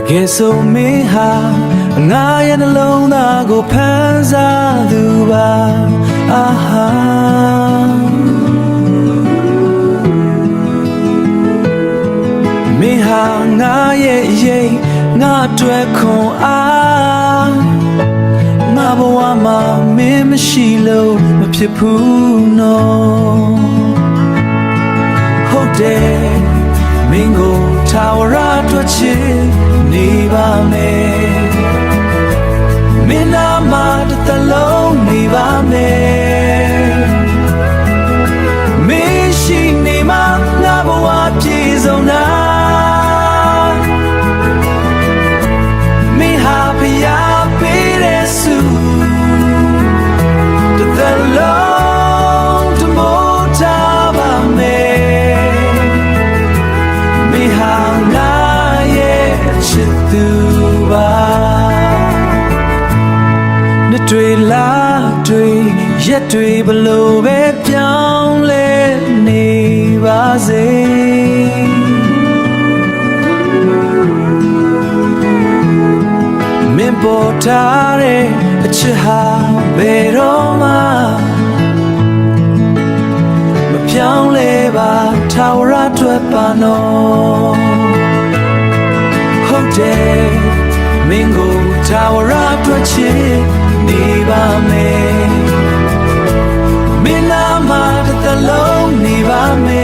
ကယ်ဆိုမင်းဟာငါရဲ့နှလုံးသားကိုဖန်ဆာသူပါအာဟာမင်းဟာငါရဲ့ရင်ငါတွေ့ခွန်အားငါဘဝမှာမင်းမရှိလို့မဖြစ်ဘူးနော်ဟုတ်တယ်မင်းကိုထာဝရတွေ့ချင်နေပါမယ်မင်းနာမတစ်သလုံးနေပါမယ်မင်းရှိနေမှငါဘဝပြည့်စုံတာမင်းဟာဖျားပေးတဲ့ဆုတစ်သလုံးတမိုးထားပါမယ်မင်းဟာငါရဲ့ချစ်သူပါနှစ်တွေလားတွေရက်တွေဘလို့ပဲပြောင်းလဲနေပါစေမင်းပေါ်ထားတဲ့အချစ်ဟာဘယ်တော့မှမပြောင်းလဲပါထာဝရအတွက်ပါနော်ဟုတ်တယ်မင်းကိုထာဝရအတွက်ချစ်နေပါမယ်မင်းနာမတစ်သလုံးနေပါမယ်